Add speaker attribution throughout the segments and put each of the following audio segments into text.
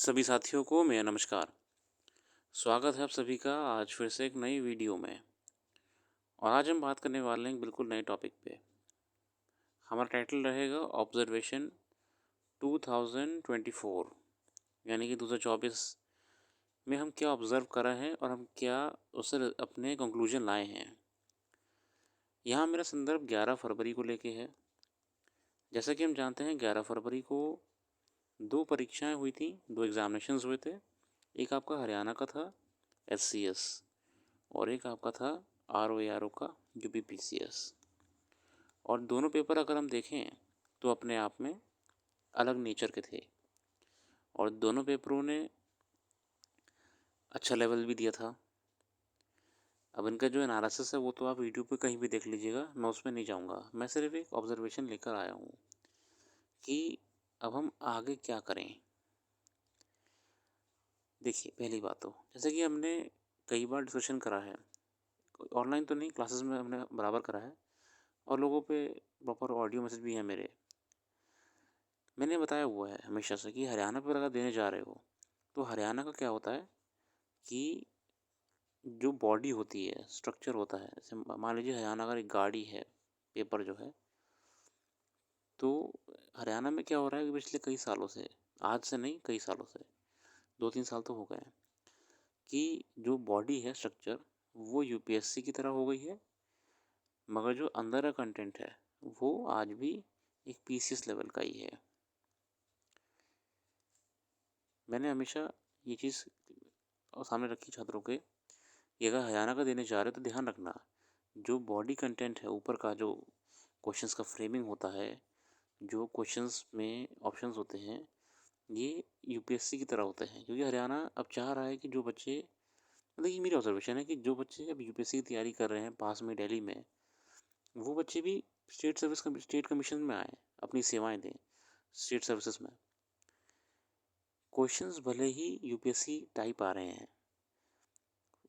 Speaker 1: सभी साथियों को मेरा नमस्कार। स्वागत है आप सभी का आज फिर से एक नई वीडियो में। और आज हम बात करने वाले हैं एक बिल्कुल नए टॉपिक पे। हमारा टाइटल रहेगा ऑब्जर्वेशन 2024, यानी कि 2024 में हम क्या ऑब्ज़र्व कर रहे हैं और हम क्या उससे अपने कंक्लूजन लाए हैं। यहाँ मेरा संदर्भ 11 फरवरी को लेके है। जैसा कि हम जानते हैं 11 फरवरी को 2 परीक्षाएं हुई थी, 2 एग्ज़ामिनेशंस हुए थे। एक आपका हरियाणा का था SCS और एक आपका था ROARO का UPPCS। और दोनों पेपर अगर हम देखें तो अपने आप में अलग नेचर के थे और दोनों पेपरों ने अच्छा लेवल भी दिया था। अब इनका जो एनालिसिस है वो तो आप यूट्यूब पे कहीं भी देख लीजिएगा, मैं उसमें नहीं जाऊँगा। मैं सिर्फ एक ऑब्जर्वेशन लेकर आया हूँ कि अब हम आगे क्या करें। देखिए, पहली बात तो जैसे कि हमने कई बार डिस्कशन करा है, ऑनलाइन तो नहीं, क्लासेस में हमने बराबर करा है और लोगों पे प्रॉपर ऑडियो मैसेज भी है मेरे। मैंने बताया हुआ है हमेशा से कि हरियाणा पर अगर देने जा रहे हो तो हरियाणा का क्या होता है कि जो बॉडी होती है, स्ट्रक्चर होता है। जैसे मान लीजिए हरियाणा का एक गाड़ी है, पेपर जो है, तो हरियाणा में क्या हो रहा है कि पिछले कई सालों से, आज से नहीं कई सालों से, 2-3 साल तो हो गए हैं, कि जो बॉडी है, स्ट्रक्चर, वो यूपीएससी की तरह हो गई है, मगर जो अंदर का कंटेंट है वो आज भी एक पीसीएस लेवल का ही है। मैंने हमेशा ये चीज़ सामने रखी छात्रों के कि अगर हरियाणा का देने जा रहे हो तो ध्यान रखना, जो बॉडी कंटेंट है ऊपर का, जो क्वेश्चंस का फ्रेमिंग होता है, जो क्वेश्चंस में ऑप्शंस होते हैं, ये यूपीएससी की तरह होते हैं। क्योंकि हरियाणा अब चाह रहा है कि जो बच्चे, मतलब ये मेरी ऑब्जर्वेशन है कि जो बच्चे अब यूपीएससी की तैयारी कर रहे हैं पास में दिल्ली में, वो बच्चे भी स्टेट कमीशन में आए, अपनी सेवाएं दें स्टेट सर्विसेज में। क्वेश्चंस भले ही यूपीएससी टाइप आ रहे हैं,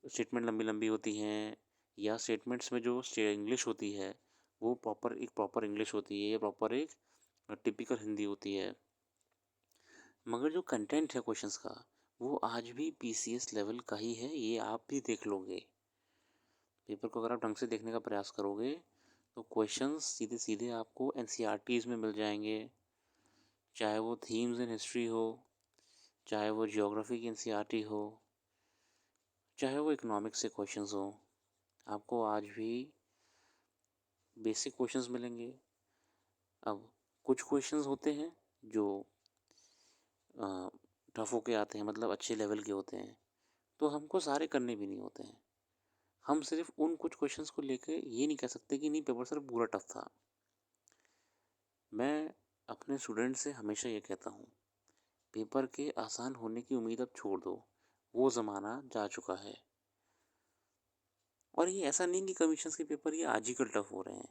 Speaker 1: स्टेटमेंट लंबी लंबी होती हैं, या स्टेटमेंट्स में जो इंग्लिश होती है वो प्रॉपर इंग्लिश होती है या प्रॉपर एक टिपिकल हिंदी होती है, मगर जो कंटेंट है क्वेश्चंस का वो आज भी पीसीएस लेवल का ही है। ये आप भी देख लोगे, पेपर को अगर आप ढंग से देखने का प्रयास करोगे तो क्वेश्चंस सीधे सीधे आपको एनसीईआरटीज़ में मिल जाएंगे, चाहे वो थीम्स इन हिस्ट्री हो, चाहे वो ज्योग्राफी की एनसीईआरटी हो, चाहे वो इकोनॉमिक्स से क्वेश्चंस हो, आपको आज भी बेसिक क्वेश्चंस मिलेंगे। अब कुछ क्वेश्चंस होते हैं जो टफ होके आते हैं, मतलब अच्छे लेवल के होते हैं, तो हमको सारे करने भी नहीं होते हैं। हम सिर्फ उन कुछ क्वेश्चंस को लेके ये नहीं कह सकते कि नहीं पेपर सर पूरा टफ था। मैं अपने स्टूडेंट से हमेशा ये कहता हूँ, पेपर के आसान होने की उम्मीद अब छोड़ दो, वो ज़माना जा चुका है। और ये ऐसा नहीं कि कमीशंस के पेपर ये आज ही कल टफ हो रहे हैं।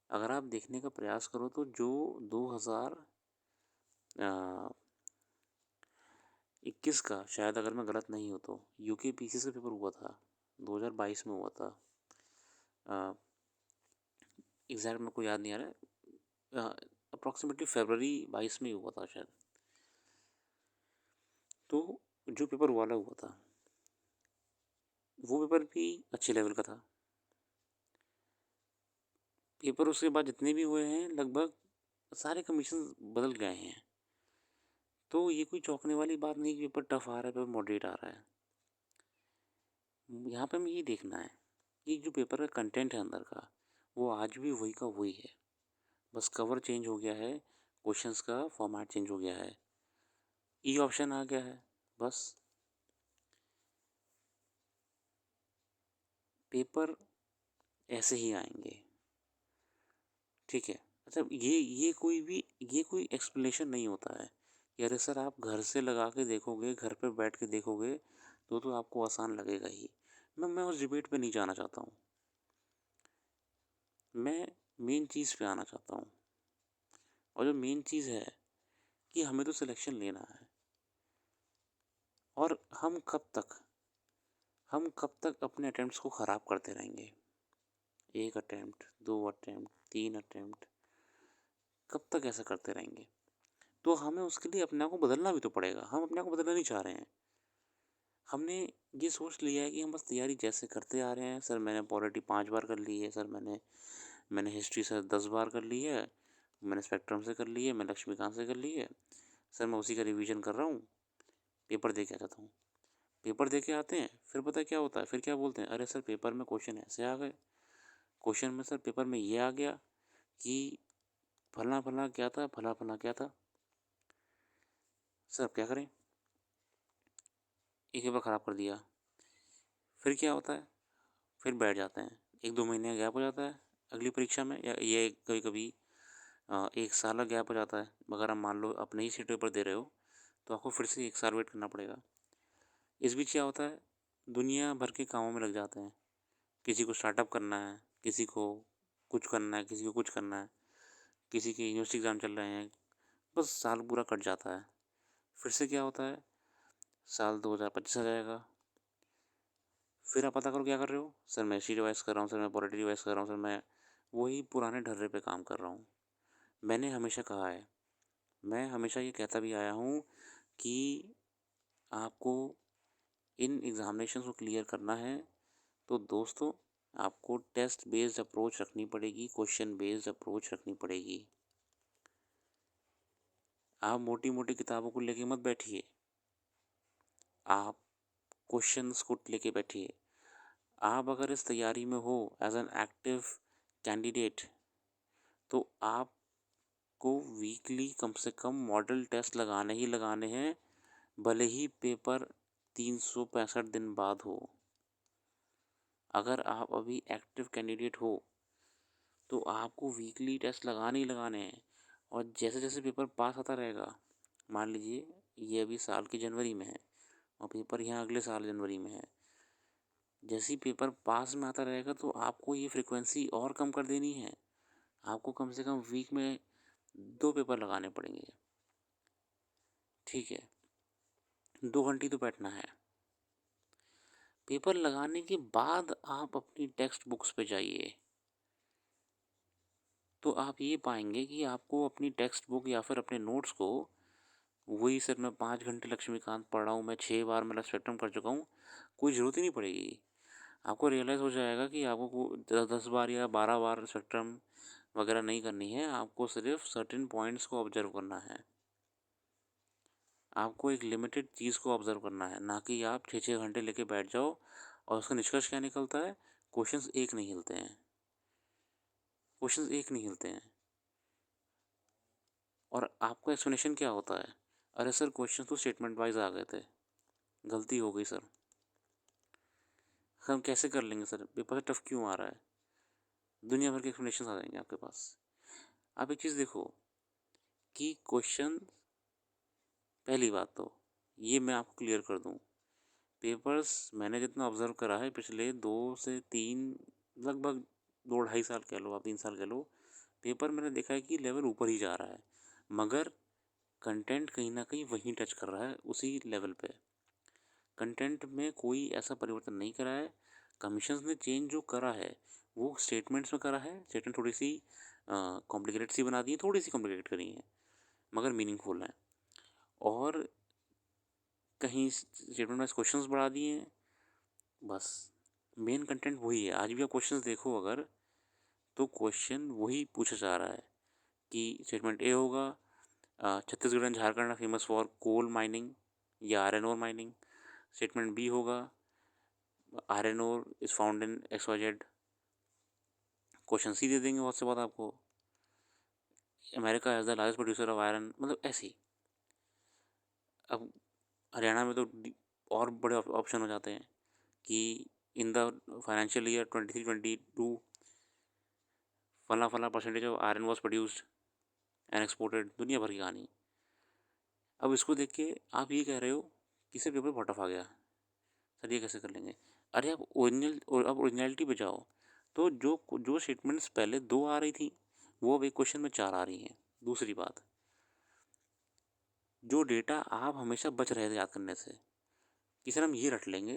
Speaker 1: अगर आप देखने का प्रयास करो तो जो 2021 का, शायद अगर मैं गलत नहीं हो तो, यूके पीसीएस का पेपर हुआ था 2022 में हुआ था। एग्जैक्ट मेरे को याद नहीं आ रहा है, अप्रॉक्सीमेटली फरवरी 22 में ही हुआ था शायद। तो जो पेपर वाला हुआ था वो पेपर भी अच्छे लेवल का था। पेपर उसके बाद जितने भी हुए हैं लगभग सारे कमीशन बदल गए हैं। तो ये कोई चौंकने वाली बात नहीं कि पेपर टफ आ रहा है, पेपर मॉडरेट आ रहा है। यहाँ पे हमें ये देखना है कि जो पेपर का कंटेंट है अंदर का, वो आज भी वही का वही है, बस कवर चेंज हो गया है, क्वेश्चंस का फॉर्मेट चेंज हो गया है, ई ऑप्शन आ गया है, बस। पेपर ऐसे ही आएंगे, ठीक है। अच्छा, ये कोई एक्सप्लेनेशन नहीं होता है कि अरे सर आप घर से लगा के देखोगे, घर पे बैठ के देखोगे तो आपको आसान लगेगा ही। मैं उस डिबेट पे नहीं जाना चाहता हूँ। मैं मेन चीज़ पे आना चाहता हूँ, और जो मेन चीज़ है कि हमें तो सिलेक्शन लेना है। और हम कब तक अपने अटेम्प्ट्स को ख़राब करते रहेंगे? 1 अटेम्प्ट, 2 अटेम्प्ट, 3 अटेम्प्ट, कब तक ऐसा करते रहेंगे? तो हमें उसके लिए अपने आप को बदलना भी तो पड़ेगा। हम अपने आप को बदलना नहीं चाह रहे हैं। हमने ये सोच लिया है कि हम बस तैयारी जैसे करते आ रहे हैं, सर मैंने पॉलिटी 5 बार कर ली है, सर मैंने मैंने हिस्ट्री सर 10 बार कर ली है, मैंने स्पेक्ट्रम से कर ली है, मैं लक्ष्मीकांत से कर ली है, सर मैं उसी का रिवीजन कर रहा हूँ, पेपर दे के आ जाता हूँ। पेपर दे के आते हैं, फिर पता है क्या होता है, फिर क्या बोलते हैं, अरे सर पेपर में क्वेश्चन ऐसे आ गए, क्वेश्चन में सर पेपर में ये आ गया कि फला फला क्या था, फला फला क्या था। सर अब क्या करें, एक पेपर ख़राब कर दिया। फिर क्या होता है, फिर बैठ जाते हैं, 1-2 महीने का गैप हो जाता है अगली परीक्षा में, या ये कभी कभी 1 साल का गैप हो जाता है। अगर आप मान लो अपने ही सीट पेपर दे रहे हो तो आपको फिर से 1 साल वेट करना पड़ेगा। इस बीच क्या होता है, दुनिया भर के कामों में लग जाते हैं। किसी को स्टार्टअप करना है, किसी को कुछ करना है, किसी को कुछ करना है, किसी के यूनिवर्सिटी एग्ज़ाम चल रहे हैं, बस साल पूरा कट जाता है। फिर से क्या होता है, साल 2025 आ जाएगा। फिर आप पता करो क्या कर रहे हो, सर मैं सी रिवाइज कर रहा हूँ, सर मैं पॉलिटी रिवाइज कर रहा हूँ, सर मैं वही पुराने ढर्रे पे काम कर रहा हूँ। मैंने हमेशा कहा है, मैं हमेशा ये कहता भी आया हूँ कि आपको इन एग्ज़ामिनेशंस को क्लियर करना है तो दोस्तों आपको टेस्ट बेस्ड अप्रोच रखनी पड़ेगी, क्वेश्चन बेस्ड अप्रोच रखनी पड़ेगी। आप मोटी मोटी किताबों को लेके मत बैठिए, आप क्वेश्चंस को लेके बैठिए। आप अगर इस तैयारी में हो एज एन एक्टिव कैंडिडेट तो आपको वीकली कम से कम मॉडल टेस्ट लगाने ही लगाने हैं, भले ही पेपर 365 दिन बाद हो। अगर आप अभी एक्टिव कैंडिडेट हो तो आपको वीकली टेस्ट लगाने ही लगाने हैं। और जैसे जैसे पेपर पास आता रहेगा, मान लीजिए ये अभी साल की जनवरी में है और पेपर यहाँ अगले साल जनवरी में है, जैसे ही पेपर पास में आता रहेगा तो आपको ये फ्रिक्वेंसी और कम कर देनी है। आपको कम से कम वीक में 2 पेपर लगाने पड़ेंगे, ठीक है, 2 घंटे तो बैठना है। पेपर लगाने के बाद आप अपनी टेक्स्ट बुक्स पे जाइए तो आप ये पाएंगे कि आपको अपनी टेक्स्ट बुक या फिर अपने नोट्स को, वही सर मैं 5 घंटे लक्ष्मीकांत पढ़ रहा हूँ, मैं 6 बार मैं स्पेक्ट्रम कर चुका हूँ, कोई ज़रूरत ही नहीं पड़ेगी। आपको रियलाइज़ हो जाएगा कि आपको 10 बार या 12 बार स्पेक्ट्रम वगैरह नहीं करनी है, आपको सिर्फ सर्टेन पॉइंट्स को ऑब्जर्व करना है। आपको एक लिमिटेड चीज़ को ऑब्जर्व करना है, ना कि आप 6-6 घंटे लेके बैठ जाओ और उसका निष्कर्ष क्या निकलता है, क्वेश्चंस एक नहीं हिलते हैं, क्वेश्चंस एक नहीं हिलते हैं। और आपका एक्सप्लेनेशन क्या होता है, अरे सर क्वेश्चन तो स्टेटमेंट वाइज आ गए थे, गलती हो गई सर, हम कैसे कर लेंगे सर, पेपर टफ क्यों आ रहा है, दुनिया भर के एक्सप्लेनेशन आ जाएंगे आपके पास। आप एक चीज़ देखो कि क्वेश्चन, पहली बात तो ये मैं आपको क्लियर कर दूं, पेपर्स मैंने जितना ऑब्जर्व करा है पिछले 2 से 3, लगभग 2-2.5 साल कह लो, आप 3 साल कह लो, पेपर मैंने देखा है कि लेवल ऊपर ही जा रहा है, मगर कंटेंट कहीं ना कहीं वहीं टच कर रहा है उसी लेवल पे। कंटेंट में कोई ऐसा परिवर्तन नहीं करा है। कमीशंस ने चेंज जो करा है वो स्टेटमेंट्स में करा है, स्टेटमेंट थोड़ी सी कॉम्प्लिकेटेड सी बना दी है, थोड़ी सी कॉम्प्लिकेटेड करी है मगर मीनिंगफुल है। और कहीं स्टेटमेंट वाइज क्वेश्चंस बढ़ा दिए हैं, बस मेन कंटेंट वही है। आज भी आप क्वेश्चंस देखो अगर, तो क्वेश्चन वही पूछा जा रहा है कि स्टेटमेंट ए होगा, Chhattisgarh and Jharkhand are famous for coal mining या iron ore mining. Statement B होगा, iron ore is found in XYZ। Question C दे देंगे बहुत से बात आपको, America as the largest producer of iron, मतलब ऐसे ही। अब हरियाणा में तो और बड़े ऑप्शन हो जाते हैं कि इन द फाइनेंशियल ईयर 23-22 फला फला percentage of iron was produced and exported, दुनिया भर की कहानी। अब इसको देख के आप ये कह रहे हो कि सर पेपर बहुत टफ आ गया, सर ये कैसे कर लेंगे। अरे आप ओरिजिनल, और अब ओरिजिनलिटी पे जाओ, तो जो जो स्टेटमेंट्स पहले 2 आ रही थी वो अब एक क्वेश्चन में 4 आ रही हैं। दूसरी बात, जो डेटा आप हमेशा बच रहे थे याद करने से कि सर हम ये रट लेंगे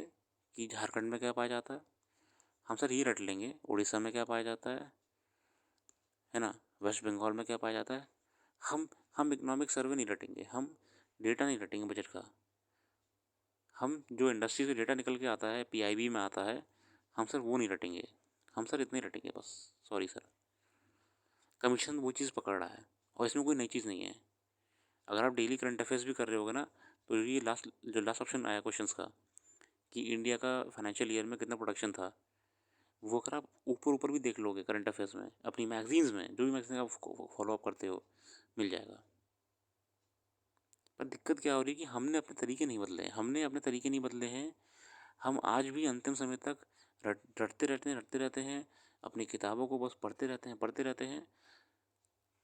Speaker 1: कि झारखंड में क्या पाया जाता है, हम सर ये रट लेंगे उड़ीसा में क्या पाया जाता है ना, वेस्ट बंगाल में क्या पाया जाता है, हम हम इकोनॉमिक सर्वे नहीं रटेंगे, हम डेटा नहीं रटेंगे बजट का। हम जो इंडस्ट्री से डेटा निकल के आता है, पीआईबी में आता है, हम सर वो नहीं रटेंगे। हम सर इतने ही रटेंगे बस। Sorry sir. कमीशन वो चीज़ पकड़ रहा है और इसमें कोई नई चीज़ नहीं है। अगर आप डेली करंट अफेयर्स भी कर रहे होगे ना, तो ये लास्ट ऑप्शन आया क्वेश्चंस का कि इंडिया का फाइनेंशियल ईयर में कितना प्रोडक्शन था, वो अगर आप ऊपर ऊपर भी देख लोगे करंट अफेयर्स में, अपनी मैगजीन्स में, जो भी मैगजीन आप फॉलो अप करते हो, मिल जाएगा। पर दिक्कत क्या हो रही है कि हमने अपने तरीके नहीं बदले हैं। हम आज भी अंतिम समय तक रटते रहते हैं, अपनी किताबों को बस पढ़ते रहते हैं।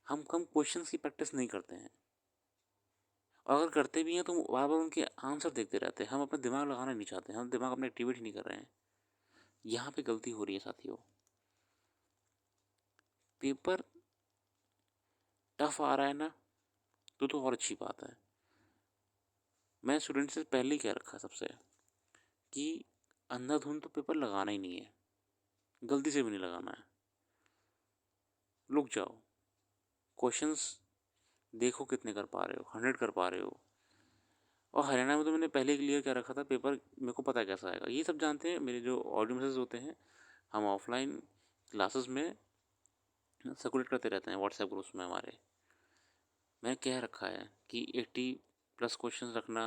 Speaker 1: हम कम क्वेश्चंस की प्रैक्टिस नहीं करते हैं, और अगर करते भी हैं तो बार बार उनके आंसर देखते रहते हैं। हम अपना दिमाग लगाना नहीं चाहते, हम दिमाग अपना एक्टिवेट ही नहीं कर रहे हैं। यहाँ पे गलती हो रही है साथियों। पेपर टफ आ रहा है ना, तो और अच्छी बात है। मैं स्टूडेंट से पहले ही कह रखा सबसे कि अंधाधुंध तो पेपर लगाना ही नहीं है, गलती से भी नहीं लगाना है। रुक जाओ, क्वेश्चंस देखो कितने कर पा रहे हो, 100 कर पा रहे हो। और हरियाणा में तो मैंने पहले क्लियर कर रखा था पेपर, मेरे को पता है कैसा आएगा। ये सब जानते हैं मेरे जो ऑडियो मैसेज होते हैं, हम ऑफलाइन क्लासेस में सर्कुलेट करते रहते हैं व्हाट्सएप ग्रुप्स में हमारे। मैंने कह रखा है कि 80+ क्वेश्चन रखना,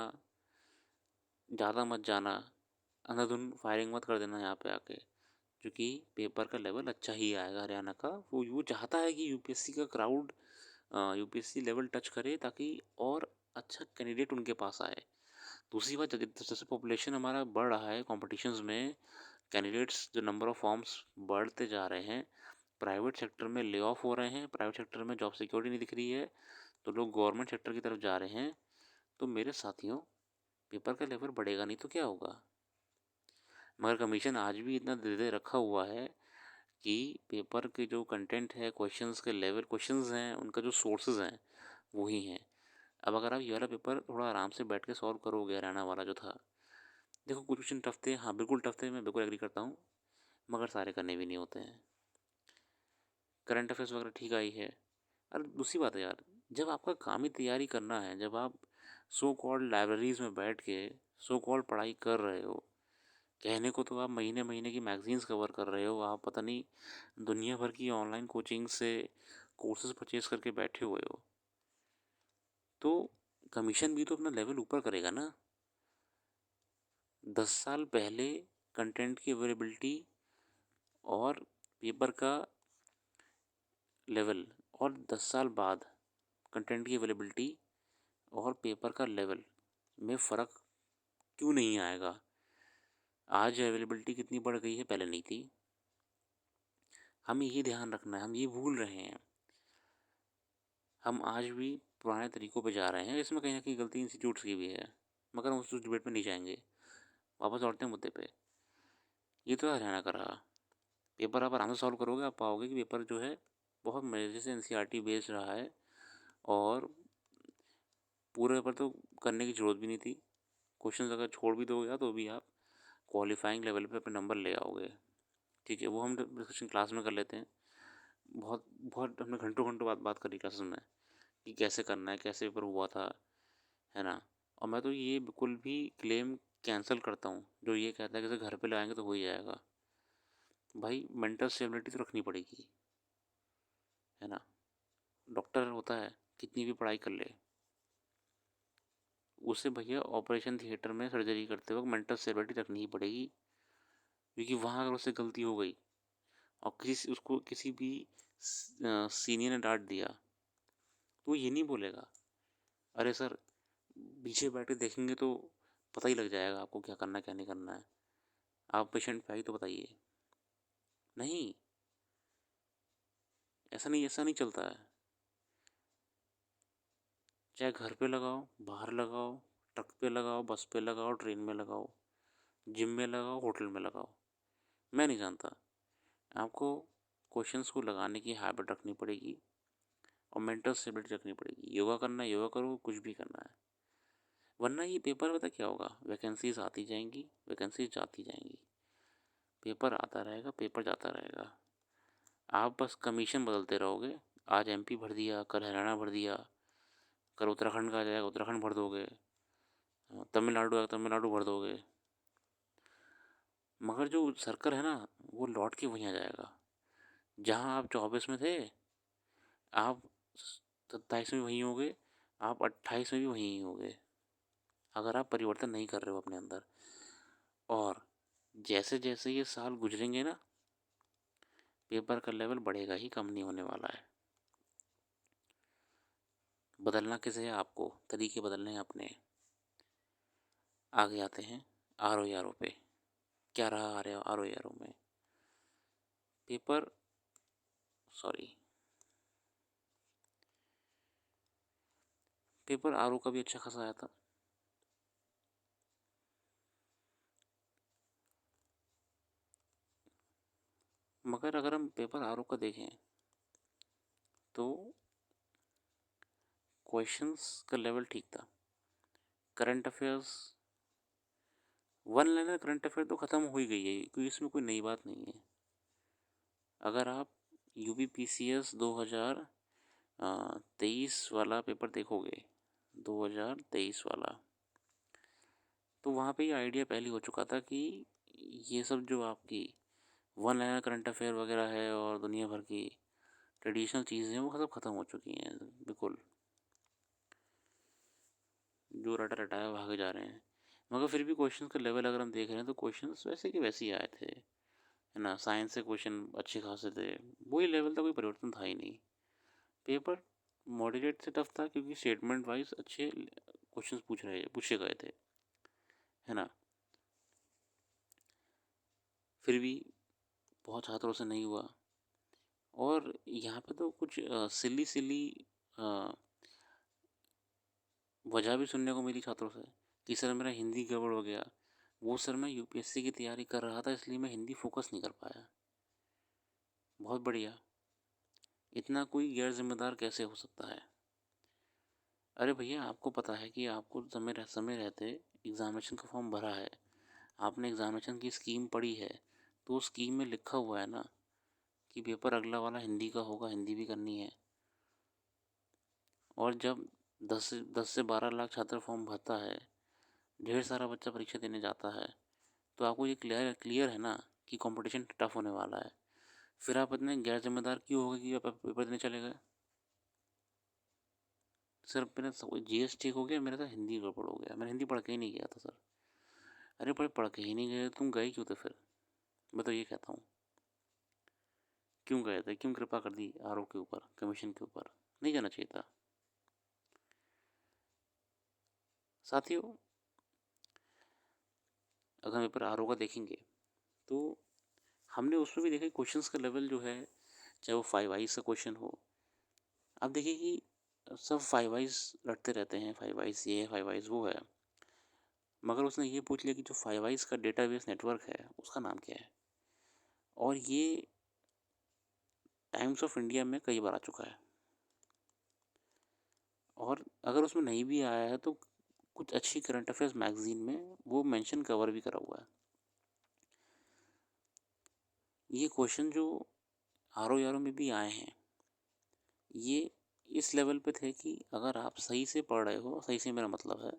Speaker 1: ज़्यादा मत जाना, अंधाधुंध फायरिंग मत कर देना यहाँ पे आके, क्योंकि पेपर का लेवल अच्छा ही आएगा हरियाणा का। वो चाहता है कि यूपीएससी का क्राउड यूपीएससी लेवल टच करे, ताकि और अच्छा कैंडिडेट उनके पास आए। दूसरी बात, जैसे पॉपुलेशन हमारा बढ़ रहा है, कॉम्पिटिशन्स में कैंडिडेट्स, जो नंबर ऑफ़ फॉर्म्स बढ़ते जा रहे हैं, प्राइवेट सेक्टर में ले ऑफ हो रहे हैं, प्राइवेट सेक्टर में जॉब सिक्योरिटी नहीं दिख रही है, तो लोग गवर्नमेंट सेक्टर की तरफ जा रहे हैं। तो मेरे साथियों, पेपर का लेवल बढ़ेगा नहीं तो क्या होगा? मगर कमीशन आज भी इतना दे दे रखा हुआ है कि पेपर के जो कंटेंट है, क्वेश्चंस के लेवल क्वेश्चंस हैं, उनका जो सोर्सेज हैं वही हैं। अब अगर आप ये वाला पेपर थोड़ा आराम से बैठ के सॉल्व करोगे, हरियाणा वाला जो था, देखो कुछ क्वेश्चन टफ थे, हाँ बिल्कुल टफ थे, मैं बिल्कुल एग्री करता हूँ, मगर सारे करने भी नहीं होते हैं। करंट अफेयर्स वगैरह ठीक आई है। और दूसरी बात है यार, जब आपका काम ही तैयारी करना है, जब आप सो कॉल्ड लाइब्रेरीज में बैठ के सो कॉल्ड पढ़ाई कर रहे हो, कहने को तो आप महीने महीने की मैगजीन्स कवर कर रहे हो, आप पता नहीं दुनिया भर की ऑनलाइन कोचिंग से कोर्सेज परचेज करके बैठे हुए हो, तो कमीशन भी तो अपना लेवल ऊपर करेगा ना। 10 साल पहले कंटेंट की अवेलेबिलिटी और पेपर का लेवल, और 10 साल बाद कंटेंट की अवेलेबिलिटी और पेपर का लेवल में फ़र्क क्यों नहीं आएगा? आज अवेलेबिलिटी कितनी बढ़ गई है, पहले नहीं थी। हमें ये ध्यान रखना है, हम ये भूल रहे हैं। हम आज भी पुराने तरीक़ों पे जा रहे हैं। इसमें कहीं ना कहीं गलती इंस्टीट्यूट्स की भी है, मगर हम उस डिबेट में नहीं जाएंगे। वापस लौटते हैं मुद्दे पे। ये तो हरियाणा का रहा। पेपर आप आराम से सॉल्व करोगे, आप पाओगे कि पेपर जो है बहुत मज़े से एनसीईआरटी बेस्ड रहा है, और पूरे पेपर तो करने की ज़रूरत भी नहीं थी। क्वेश्चंस अगर छोड़ भी दोगे तो भी आप क्वालिफाइंग लेवल पे अपने नंबर ले आओगे। ठीक है, वो हम डिस्कशन क्लास में कर लेते हैं। बहुत बहुत हमने घंटों घंटों बात करी क्लासेस में कि कैसे करना है, कैसे पेपर हुआ था, है ना। और मैं तो ये बिल्कुल भी क्लेम कैंसिल करता हूँ जो ये कहता है कि घर पे लगाएंगे तो हो ही जाएगा। भाई मेंटल स्टेबिलिटी तो रखनी पड़ेगी, है ना। डॉक्टर होता है, कितनी भी पढ़ाई कर ले, उसे भैया ऑपरेशन थिएटर में सर्जरी करते वक्त मेंटल स्टेबिलिटी रखनी ही पड़ेगी। क्योंकि वहाँ अगर उससे गलती हो गई और उसको किसी भी सीनियर ने डांट दिया, तो वो ये नहीं बोलेगा अरे सर पीछे बैठ के देखेंगे तो पता ही लग जाएगा आपको क्या करना है क्या नहीं करना है, आप पेशेंट पे आई तो बताइए। नहीं, ऐसा नहीं चलता है। चाहे घर पे लगाओ, बाहर लगाओ, ट्रक पे लगाओ, बस पे लगाओ, ट्रेन में लगाओ, जिम में लगाओ, होटल में लगाओ, मैं नहीं जानता। आपको क्वेश्चंस को लगाने की हैबिट रखनी पड़ेगी और मेंटल स्टेबिलिटी रखनी पड़ेगी। योगा करना है योगा करो, कुछ भी करना है, वरना ये पेपर पता क्या होगा, वैकेंसीज आती जाएंगी, वैकेंसीज जाती जाएंगी, पेपर आता रहेगा, पेपर जाता रहेगा, आप बस कमीशन बदलते रहोगे। आज एमपी भर दिया, कल हरियाणा भर दिया, अगर उत्तराखंड का आ जाएगा उत्तराखंड भर दोगे, तमिलनाडु आएगा तमिलनाडु भर दोगे, मगर जो सर्कल है ना वो लौट के वहीं आ जाएगा। जहाँ आप 24 में थे, आप 27 में वहीं होगे, आप 28 में भी वहीं होगे, अगर आप परिवर्तन नहीं कर रहे हो अपने अंदर। और जैसे जैसे ये साल गुजरेंगे ना, पेपर का लेवल बढ़ेगा ही, कम नहीं होने वाला है। बदलना किसे है? आपको तरीके बदलने हैं अपने। आगे आते हैं आर ओ आर ओ पे। क्या रहा आर ओ आर ओ में? Paper sorry paper R O का भी अच्छा खासा आया था। मगर अगर हम पेपर आर ओ का देखें तो क्वेश्चंस का लेवल ठीक था। Current affairs, one liner current affair तो ख़त्म हो ही गई है, क्योंकि इसमें कोई नई बात नहीं है। अगर आप यूपी पीसीएस 2023 वाला पेपर देखोगे, 2023 वाला, तो वहाँ पे ये आइडिया पहले हो चुका था कि ये सब जो आपकी वन लाइनर करंट अफेयर वगैरह है और दुनिया भर की ट्रेडिशनल चीज़ें हैं वो सब ख़त्म हो चुकी हैं बिल्कुल। जो रटा रटाया भागे जा रहे हैं। मगर फिर भी क्वेश्चंस का लेवल अगर हम देख रहे हैं तो क्वेश्चंस वैसे के वैसे ही आए थे, है ना। साइंस से क्वेश्चन अच्छे खासे थे, वही लेवल था, कोई परिवर्तन था ही नहीं। पेपर मॉडरेट से टफ था क्योंकि स्टेटमेंट वाइज अच्छे क्वेश्चंस पूछे गए थे, है ना। फिर भी बहुत छात्रों से नहीं हुआ। और यहाँ पे तो कुछ सिली सिली वजह भी सुनने को मिली छात्रों से कि सर मेरा हिंदी गड़बड़ हो गया। वो सर मैं यूपीएससी की तैयारी कर रहा था इसलिए मैं हिंदी फोकस नहीं कर पाया। बहुत बढ़िया। इतना कोई गैर जिम्मेदार कैसे हो सकता है? अरे भैया, आपको पता है कि आपको समय रहते एग्जामिनेशन का फॉर्म भरा है, आपने एग्जामिनेशन की स्कीम पढ़ी है, तो उस स्कीम में लिखा हुआ है ना कि पेपर अगला वाला हिंदी का होगा, हिंदी भी करनी है। और जब 10 से 12 लाख छात्र फॉर्म भरता है, ढेर सारा बच्चा परीक्षा देने जाता है, तो आपको ये क्लियर है ना कि कंपटीशन टफ होने वाला है। फिर आप इतने गैर जिम्मेदार क्यों हो गए कि आप पेपर देने चले गए? सर मेरा जीएस ठीक हो गया, मेरा तो हिंदी गड़बड़ हो गया, मैंने हिंदी पढ़ के ही नहीं गया था सर। अरे पढ़ के ही नहीं गए, तुम गए क्यों थे फिर? मैं तो ये कहता हूँ, क्यों गए थे? क्यों कृपा कर दी आर ओ के ऊपर, कमीशन के ऊपर? नहीं जाना चाहिए था। साथियों, अगर हम पेपर आर ओ का देखेंगे तो हमने उसमें भी देखा क्वेश्चंस का लेवल जो है, चाहे वो 5 आइज का क्वेश्चन हो, आप देखिए कि सब 5 आइज रटते रहते हैं, 5 आइज ये है, 5 आइज वो है। मगर उसने ये पूछ लिया कि जो 5 आइज का डेटाबेस नेटवर्क है उसका नाम क्या है। और ये टाइम्स ऑफ इंडिया में कई बार आ चुका है। और अगर उसमें नहीं भी आया है तो कुछ अच्छी करंट अफेयर्स मैगजीन में वो मेंशन कवर भी करा हुआ है। ये क्वेश्चन जो आर ओ में भी आए हैं, ये इस लेवल पे थे कि अगर आप सही से पढ़ रहे हो, सही से मेरा मतलब है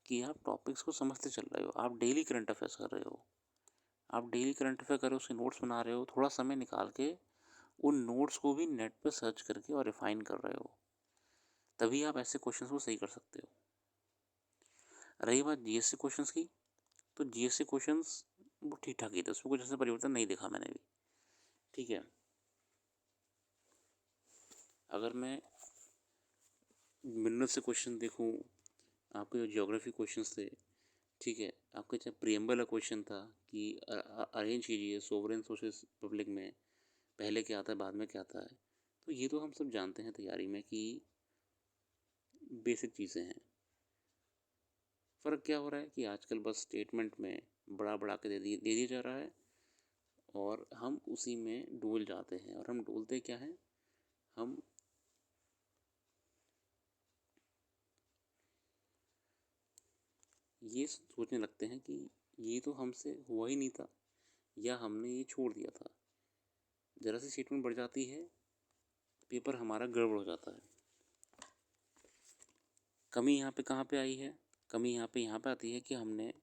Speaker 1: कि आप टॉपिक्स को समझते चल रहे हो, आप डेली करंट अफेयर्स कर रहे हो, आप डेली करंट अफेयर कर रहे हो, उसके नोट्स बना रहे हो, थोड़ा समय निकाल के उन नोट्स को भी नेट पर सर्च करके और रिफाइन कर रहे हो, तभी आप ऐसे क्वेश्चंस को सही कर सकते हो। रही बात जीएससी क्वेश्चंस की, तो जीएससी क्वेश्चंस वो ठीक ठाक ही थे, उसमें कुछ ऐसा परिवर्तन नहीं देखा मैंने भी। ठीक है। अगर मैं मिनरल से क्वेश्चन देखूँ, आपके जो ज्योग्राफी क्वेश्चंस थे, ठीक है, आपके चाहे प्रियम्बल का क्वेश्चन था कि अरेंज कीजिए सोवरेन सोशलिस्ट रिपब्लिक में पहले क्या आता है बाद में क्या आता है, तो ये तो हम सब जानते हैं तैयारी में कि बेसिक चीज़ें हैं। फ़र्क क्या हो रहा है कि आजकल बस स्टेटमेंट में बड़ा के दे दिया जा रहा है और हम उसी में डूल जाते हैं। और हम डूलते क्या हैं, हम ये सोचने लगते हैं कि ये तो हमसे हुआ ही नहीं था, या हमने ये छोड़ दिया था। ज़रा सी स्टेटमेंट बढ़ जाती है, पेपर हमारा गड़बड़ हो जाता है। कमी यहाँ पे कहाँ पे आई है? कमी यहाँ पे आती है कि हमने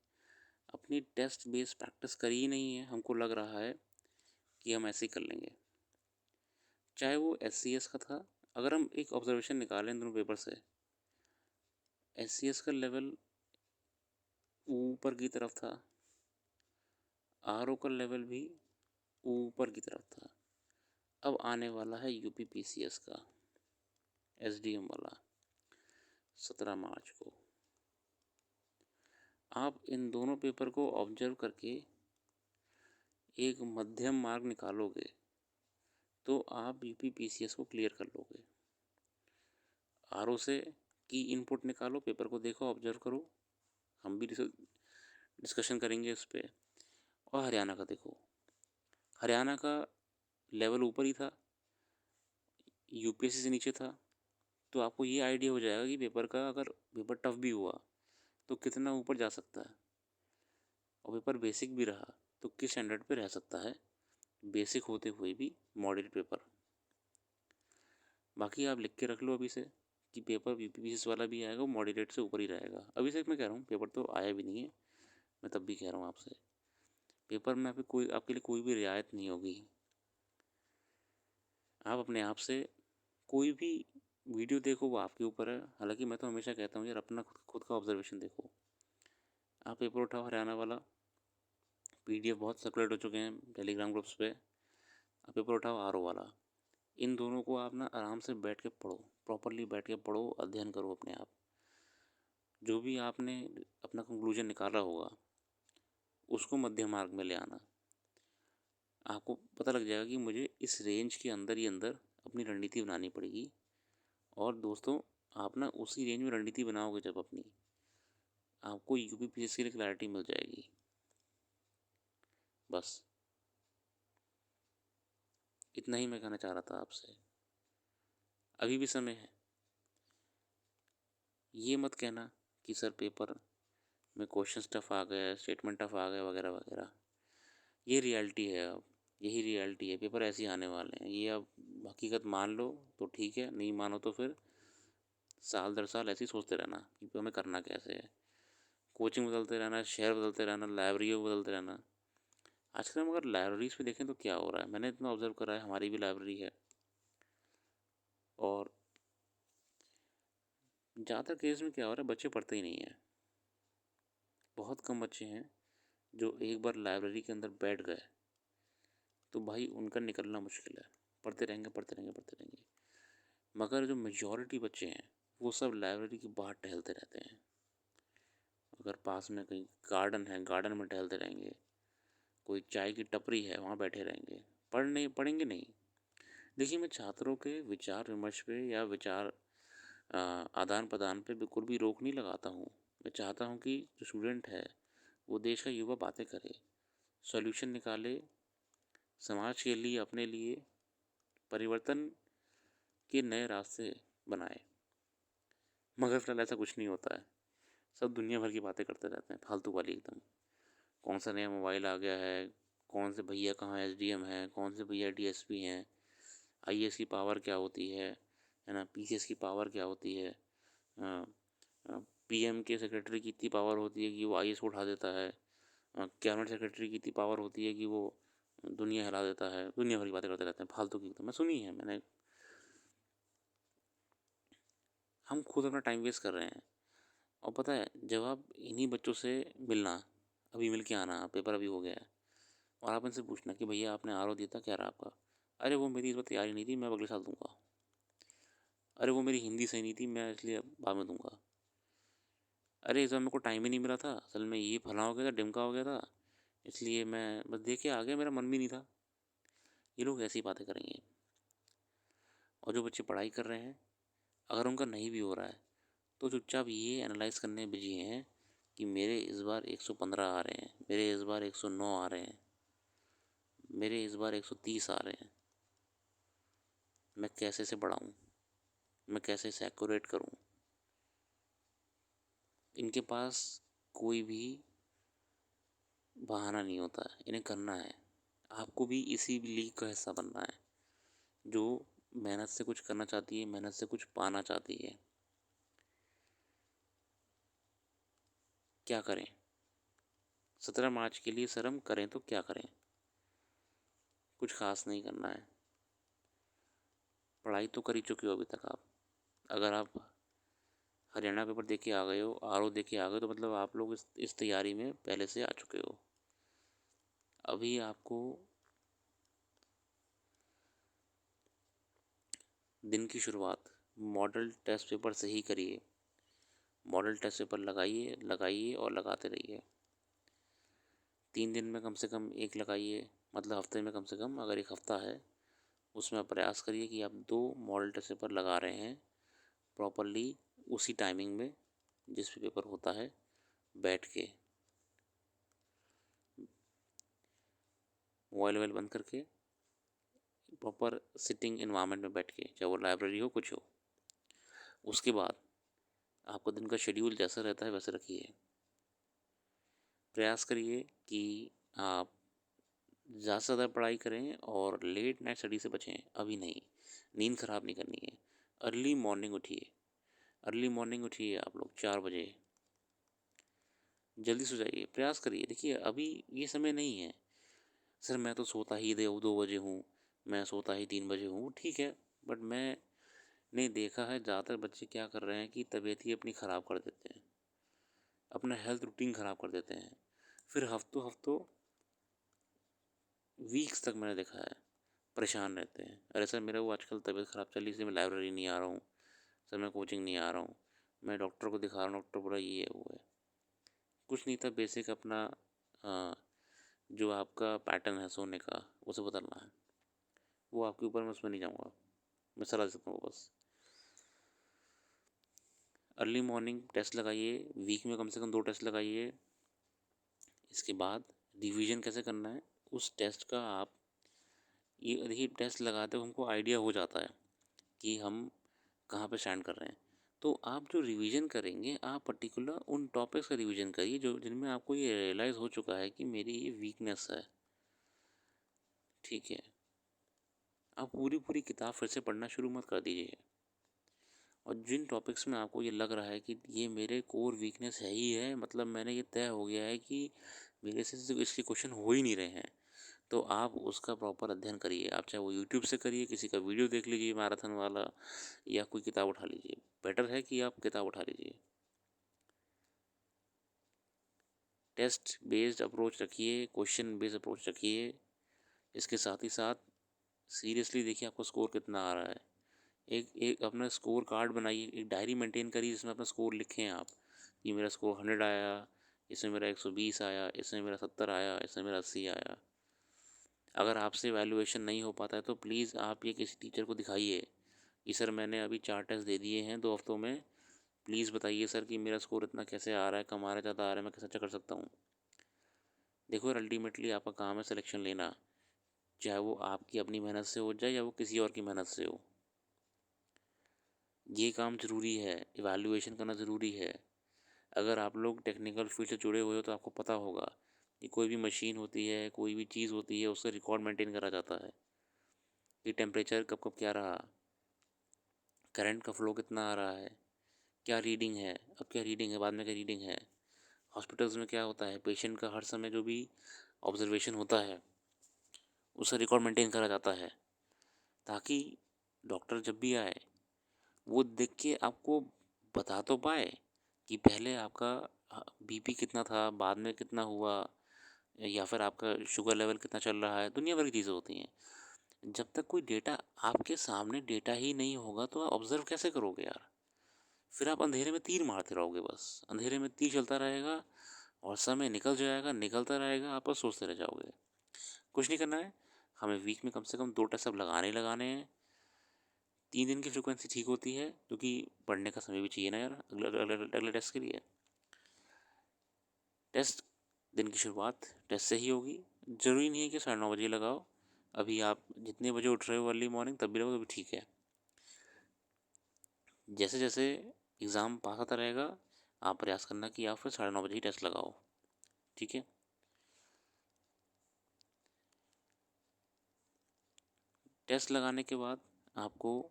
Speaker 1: अपनी टेस्ट बेस्ड प्रैक्टिस करी ही नहीं है। हमको लग रहा है कि हम ऐसे ही कर लेंगे। चाहे वो एससीएस का था, अगर हम एक ऑब्जर्वेशन निकालें इन दोनों पेपर से, एससीएस का लेवल ऊपर की तरफ था, आरओ का लेवल भी ऊपर की तरफ था। अब आने वाला है यूपी पीसीएस का एसडीएम वाला 17 मार्च को। आप इन दोनों पेपर को ऑब्जर्व करके एक मध्यम मार्ग निकालोगे तो आप यूपी पीसीएस को क्लियर कर लोगे। आरओ से की इनपुट निकालो, पेपर को देखो, ऑब्जर्व करो, हम भी डिस्कशन करेंगे उस पर। और हरियाणा का देखो, हरियाणा का लेवल ऊपर ही था, यूपीएससी से नीचे था। तो आपको ये आइडिया हो जाएगा कि पेपर का अगर पेपर टफ भी हुआ तो कितना ऊपर जा सकता है, और पेपर बेसिक भी रहा तो किस स्टैंडर्ड पे रह सकता है, बेसिक होते हुए भी मॉडरेट पेपर। बाकी आप लिख के रख लो अभी से कि पेपर यूपीपीसीएस वाला भी आएगा, वो मॉडरेट से ऊपर ही रहेगा। अभी से मैं कह रहा हूँ, पेपर तो आया भी नहीं है, मैं तब भी कह रहा हूँ आपसे, पेपर में आपके लिए कोई भी रियायत नहीं होगी। आप अपने आप से कोई भी वीडियो देखो, वो आपके ऊपर है। हालांकि मैं तो हमेशा कहता हूँ यार, अपना खुद का ऑब्जर्वेशन देखो। आप पेपर उठाओ हरियाणा वाला, पीडीएफ बहुत सर्कुलेट हो चुके हैं टेलीग्राम ग्रुप्स पे। आप पेपर उठाओ आरओ वाला, इन दोनों को आप ना आराम से बैठ के पढ़ो, प्रॉपरली बैठ के पढ़ो, अध्ययन करो अपने आप। जो भी आपने अपना कंक्लूजन निकाला होगा उसको मध्य मार्ग में ले आना। आपको पता लग जाएगा कि मुझे इस रेंज के अंदर ही अंदर अपनी रणनीति बनानी पड़ेगी। और दोस्तों, आप ना उसी रेंज में रणनीति बनाओगे जब अपनी, आपको यूपीपीएससी के लिए क्लैरिटी मिल जाएगी। बस इतना ही मैं कहना चाह रहा था आपसे। अभी भी समय है, ये मत कहना कि सर पेपर में क्वेश्चन टफ आ गया, स्टेटमेंट टफ आ गया वगैरह वगैरह। ये रियलिटी है, अब यही रियलिटी है, पेपर ऐसे ही आने वाले हैं। ये अब हकीकत मान लो तो ठीक है, नहीं मानो तो फिर साल दर साल ऐसे ही सोचते रहना कि हमें करना कैसे है। कोचिंग बदलते रहना, शहर बदलते रहना, लाइब्रेरी बदलते रहना। आजकल हम अगर लाइब्रेरीज पे देखें तो क्या हो रहा है, मैंने इतना ऑब्जर्व करा है, हमारी भी लाइब्रेरी है, और ज़्यादातर केस में क्या हो रहा है, बच्चे पढ़ते ही नहीं हैं। बहुत कम बच्चे हैं जो एक बार लाइब्रेरी के अंदर बैठ गए तो भाई उनका निकलना मुश्किल है। पढ़ते रहेंगे पढ़ते रहेंगे पढ़ते रहेंगे। मगर जो मेजॉरिटी बच्चे हैं वो सब लाइब्रेरी के बाहर टहलते रहते हैं। अगर पास में कहीं गार्डन है, गार्डन में टहलते रहेंगे, कोई चाय की टपरी है, वहाँ बैठे रहेंगे, पढ़ेंगे नहीं। देखिए, मैं छात्रों के विचार विमर्श पे या विचार आदान प्रदान पे बिल्कुल भी रोक नहीं लगाता हूँ। मैं चाहता हूँ कि जो स्टूडेंट है वो देश का युवा बातें करे, सॉल्यूशन निकाले, समाज के लिए, अपने लिए परिवर्तन के नए रास्ते बनाए। मगर फिलहाल ऐसा कुछ नहीं होता है, सब दुनिया भर की बातें करते रहते हैं, फालतू वाली एकदम। कौन सा नया मोबाइल आ गया है, कौन से भैया कहाँ एसडीएम है, कौन से भैया डीएसपी हैं, आईएएस की पावर क्या होती है ना, पीसीएस की पावर क्या होती है, पीएम के सेक्रेटरी की इतनी पावर होती है कि वो आईएएस को उठा देता है, कैबिनेट सेक्रेटरी की इतनी पावर होती है कि वो दुनिया हिला देता है। दुनिया भर की बातें करते रहते हैं फालतू की, तो मैं सुनी है मैंने। हम खुद अपना टाइम वेस्ट कर रहे हैं। और पता है, जब आप इन्हीं बच्चों से मिलना, अभी मिल के आना, पेपर अभी हो गया है, और आप इनसे पूछना कि भैया आपने आरओ दिया था, क्या रहा आपका? अरे वो मेरी इस बार तैयारी नहीं थी, मैं अगले साल दूंगा। अरे वो मेरी हिंदी सही नहीं थी, मैं इसलिए बाद में दूंगा। अरे इस बार मेरे को टाइम ही नहीं मिला था, असल में ये फला हो गया था, डिमका हो गया था, इसलिए मैं बस देख के आ गया, मेरा मन भी नहीं था। ये लोग ऐसी बातें करेंगे। और जो बच्चे पढ़ाई कर रहे हैं, अगर उनका नहीं भी हो रहा है तो चुपचाप ये एनालाइज करने बिजी हैं कि मेरे इस बार 115 आ रहे हैं, मेरे इस बार 109 आ रहे हैं, मेरे इस बार 130 आ रहे हैं, मैं कैसे से बढ़ाऊँ, मैं कैसे इसे एक्यूरेट करूँ। इनके पास कोई भी बहाना नहीं होता है, इन्हें करना है। आपको भी इसी लीग का हिस्सा बनना है जो मेहनत से कुछ करना चाहती है, मेहनत से कुछ पाना चाहती है। क्या करें? 17 मार्च के लिए सर हम करें तो क्या करें? कुछ ख़ास नहीं करना है। पढ़ाई तो कर ही चुके हो अभी तक आप। अगर आप हरियाणा पेपर दे के आ गए हो, आरओ दे के आ गए, तो मतलब आप लोग इस तैयारी में पहले से आ चुके हो। अभी आपको दिन की शुरुआत मॉडल टेस्ट पेपर से ही करिए। मॉडल टेस्ट पेपर लगाइए, लगाइए और लगाते रहिए। 3 दिन में कम से कम एक लगाइए, मतलब हफ्ते में कम से कम, अगर एक हफ्ता है उसमें आप प्रयास करिए कि आप 2 मॉडल टेस्ट पेपर लगा रहे हैं प्रॉपरली, उसी टाइमिंग में जिस भी पेपर होता है, बैठ के मोबाइल वोबाइल बंद करके प्रॉपर सिटिंग इन्वायरमेंट में बैठ के, चाहे वो लाइब्रेरी हो कुछ हो। उसके बाद आपका दिन का शेड्यूल जैसा रहता है वैसे रखिए। प्रयास करिए कि आप ज़्यादा से ज़्यादा पढ़ाई करें और लेट नाइट स्टडी से बचें। अभी नहीं, नींद ख़राब नहीं करनी है। अर्ली मॉर्निंग उठिए, अर्ली मॉर्निंग उठिए आप लोग 4 बजे, जल्दी सो जाइए। प्रयास करिए, देखिए अभी ये समय नहीं है। सर मैं तो सोता ही 2 बजे हूँ, मैं सोता ही 3 बजे हूँ, ठीक है। बट मैंने देखा है ज़्यादातर बच्चे क्या कर रहे हैं कि तबीयत ही अपनी ख़राब कर देते हैं, अपना हेल्थ रूटीन ख़राब कर देते हैं। फिर हफ्तों हफ्तों वीक्स तक मैंने देखा है परेशान रहते हैं। अरे सर मेरा वो आजकल तबीयत ख़राब चल रही, इसलिए मैं लाइब्रेरी नहीं आ रहा हूँ, सर मैं कोचिंग नहीं आ रहा हूँ, मैं डॉक्टर को दिखा रहा हूँ, डॉक्टर बोला ये है वो है। कुछ नहीं था, बेसिक अपना जो आपका पैटर्न है सोने का उसे बदलना है। वो आपके ऊपर, मैं उसमें नहीं जाऊँगा, मैं सलाह दे सकता हूँ बस। अर्ली मॉर्निंग टेस्ट लगाइए, वीक में कम से कम 2 टेस्ट लगाइए। इसके बाद रिवीजन कैसे करना है उस टेस्ट का, आप ये देखिए टेस्ट लगाते हुए हमको आइडिया हो जाता है कि हम कहाँ पे स्टैंड कर रहे हैं। तो आप जो रिवीजन करेंगे, आप पर्टिकुलर उन टॉपिक्स का रिवीजन करिए जो जिनमें आपको ये रियलाइज़ हो चुका है कि मेरी ये वीकनेस है, ठीक है। आप पूरी पूरी किताब फिर से पढ़ना शुरू मत कर दीजिए। और जिन टॉपिक्स में आपको ये लग रहा है कि ये मेरे कोर वीकनेस है ही है, मतलब मैंने ये तय हो गया है कि मेरे से इसके क्वेश्चन हो ही नहीं रहे हैं, तो आप उसका प्रॉपर अध्ययन करिए। आप चाहे वो यूट्यूब से करिए, किसी का वीडियो देख लीजिए मैराथन वाला, या कोई किताब उठा लीजिए। बेटर है कि आप किताब उठा लीजिए। टेस्ट बेस्ड अप्रोच रखिए, क्वेश्चन बेस्ड अप्रोच रखिए। इसके साथ ही साथ सीरियसली देखिए आपका स्कोर कितना आ रहा है। एक एक अपना स्कोर कार्ड बनाइए, एक डायरी मेंटेन करिए जिसमें अपना स्कोर लिखें आप कि मेरा स्कोर 100 आया, इसमें मेरा 120 आया, इसमें मेरा 70 आया, इसमें मेरा 80 आया। अगर आपसे वैल्यूएशन नहीं हो पाता है तो प्लीज़ आप ये किसी टीचर को दिखाइए कि सर मैंने अभी 4 टेस्ट दे दिए हैं 2 हफ्तों में, प्लीज़ बताइए सर कि मेरा स्कोर इतना कैसे आ रहा है, कम आ रहा है, ज़्यादा आ रहा है, मैं कैसे अच्छा कर सकता हूँ। देखो यार, अल्टीमेटली आपका काम है सिलेक्शन लेना, चाहे वो आपकी अपनी मेहनत से हो जाए या वो किसी और की मेहनत से हो। ये काम ज़रूरी है, इवैल्यूएशन करना ज़रूरी है। अगर आप लोग टेक्निकल फील्ड से जुड़े हुए हो तो आपको पता होगा कि कोई भी मशीन होती है, कोई भी चीज़ होती है, उसका रिकॉर्ड मेंटेन करा जाता है कि टेम्परेचर कब कब क्या रहा, करंट का फ्लो कितना आ रहा है, क्या रीडिंग है, अब क्या रीडिंग है, बाद में क्या रीडिंग है। हॉस्पिटल्स में क्या होता है, पेशेंट का हर समय जो भी ऑब्जर्वेशन होता है उसका रिकॉर्ड मेंटेन करा जाता है, ताकि डॉक्टर जब भी आए वो देख के आपको बता तो पाए कि पहले आपका बीपी कितना था, बाद में कितना हुआ, या फिर आपका शुगर लेवल कितना चल रहा है। दुनिया भर की चीज़ें होती हैं। जब तक कोई डेटा आपके सामने डेटा ही नहीं होगा तो आप ऑब्जर्व कैसे करोगे यार? फिर आप अंधेरे में तीर मारते रहोगे, बस अंधेरे में तीर चलता रहेगा और समय निकल जाएगा, निकलता रहेगा, आप बस सोचते रह जाओगे। कुछ नहीं करना है, हमें वीक में कम से कम 2 टेस्ट अब लगाने ही लगाने हैं। 3 दिन की फ्रिक्वेंसी ठीक होती है क्योंकि पढ़ने का समय भी चाहिए ना यार अगले टेस्ट के लिए। टेस्ट दिन की शुरुआत टेस्ट से ही होगी। ज़रूरी नहीं है कि 9:30 बजे लगाओ। अभी आप जितने बजे उठ रहे हो अर्ली मॉर्निंग तब भी लगाओ तो भी ठीक है। जैसे जैसे एग्ज़ाम पास आता रहेगा आप प्रयास करना कि आप फिर 9:30 बजे ही टेस्ट लगाओ, ठीक है। टेस्ट लगाने के बाद आपको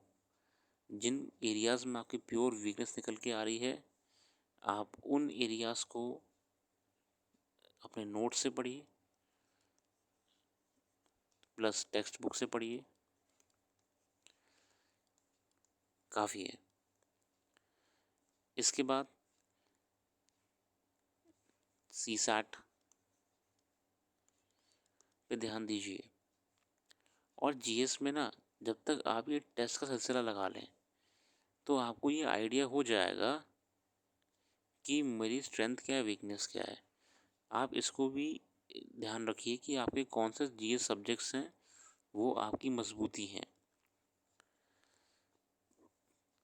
Speaker 1: जिन एरियाज़ में आपकी प्योर वीकनेस निकल के आ रही है, आप उन एरियाज़ को अपने नोट से पढ़िए प्लस टेक्स्ट बुक से पढ़िए, काफ़ी है। इसके बाद सीसैट पे ध्यान दीजिए। और जीएस में ना, जब तक आप ये टेस्ट का सिलसिला लगा लें तो आपको ये आइडिया हो जाएगा कि मेरी स्ट्रेंथ क्या है, वीकनेस क्या है। आप इसको भी ध्यान रखिए कि आपके कौन से जीएस सब्जेक्ट्स हैं वो आपकी मजबूती हैं।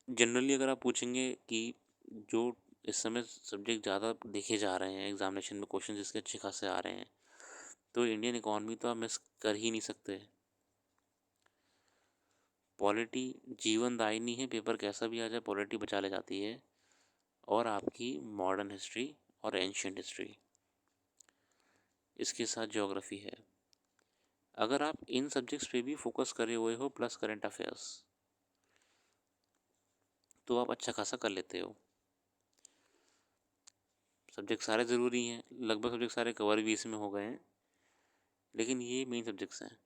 Speaker 1: जनरली अगर आप पूछेंगे कि जो इस समय सब्जेक्ट ज़्यादा देखे जा रहे हैं एग्जामिनेशन में, क्वेश्चन जिसके अच्छे खासे आ रहे हैं, तो इंडियन इकोनॉमी तो आप मिस कर ही नहीं सकते। पॉलिटी जीवनदायिनी है, पेपर कैसा भी आ जाए पॉलिटी बचा ले जाती है। और आपकी मॉडर्न हिस्ट्री और एंशियंट हिस्ट्री, इसके साथ ज्योग्राफी है। अगर आप इन सब्जेक्ट्स पे भी फोकस करे हुए हो प्लस करंट अफेयर्स, तो आप अच्छा खासा कर लेते हो। सब्जेक्ट सारे ज़रूरी हैं, लगभग सब्जेक्ट सारे कवर भी इसमें हो गए हैं, लेकिन ये मेन सब्जेक्ट्स हैं।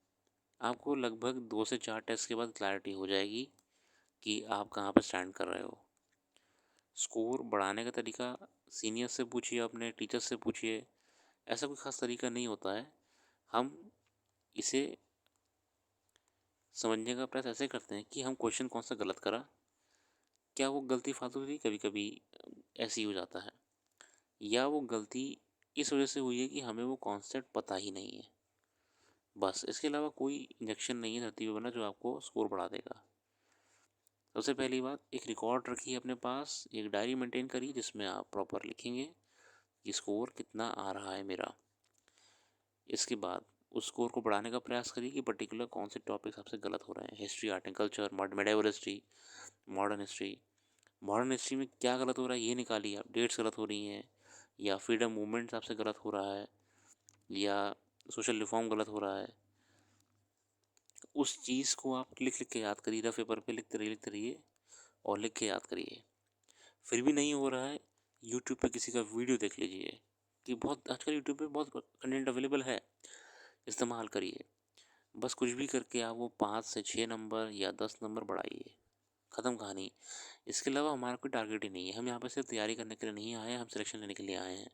Speaker 1: आपको लगभग 2 से 4 टेस्ट के बाद क्लैरिटी हो जाएगी कि आप कहाँ पर स्टैंड कर रहे हो। स्कोर बढ़ाने का तरीका सीनियर से पूछिए, अपने टीचर से पूछिए, ऐसा कोई ख़ास तरीका नहीं होता है। हम इसे समझने का प्रयास ऐसे करते हैं कि हम क्वेश्चन कौन सा गलत करा, क्या वो गलती फालतू थी, कभी कभी ऐसे ही हो जाता है, या वो गलती इस वजह से हुई है कि हमें वो कॉन्सेप्ट पता ही नहीं है। बस इसके अलावा कोई इंजेक्शन नहीं है धरती पे बना जो आपको स्कोर बढ़ा देगा। सबसे पहली बात, एक रिकॉर्ड रखिए अपने पास, एक डायरी मेंटेन करिए जिसमें आप प्रॉपर लिखेंगे कि स्कोर कितना आ रहा है मेरा। इसके बाद उस स्कोर को बढ़ाने का प्रयास करिए कि पर्टिकुलर कौन से टॉपिक सबसे गलत हो रहे हैं। History, art and culture, medieval history, modern history. Modern history में क्या गलत हो रहा है ये निकालिए आप, डेट्स गलत हो रही हैं, या फ्रीडम मूवमेंट आपसे गलत हो रहा है, या सोशल रिफॉर्म गलत हो रहा है। उस चीज़ को आप लिख लिख के याद करिए, रफ पेपर पे लिखते रहिए और लिख के याद करिए। फिर भी नहीं हो रहा है, यूट्यूब पे किसी का वीडियो देख लीजिए, कि बहुत आजकल यूट्यूब पे बहुत कंटेंट अवेलेबल है, इस्तेमाल करिए। बस कुछ भी करके आप वो 5 से 6 नंबर या 10 नंबर बढ़ाइए, ख़त्म कहानी। इसके अलावा हमारा कोई टारगेट ही नहीं है, हम यहाँ पर सिर्फ तैयारी करने के लिए नहीं आए हैं, हम सिलेक्शन लेने के लिए आए हैं।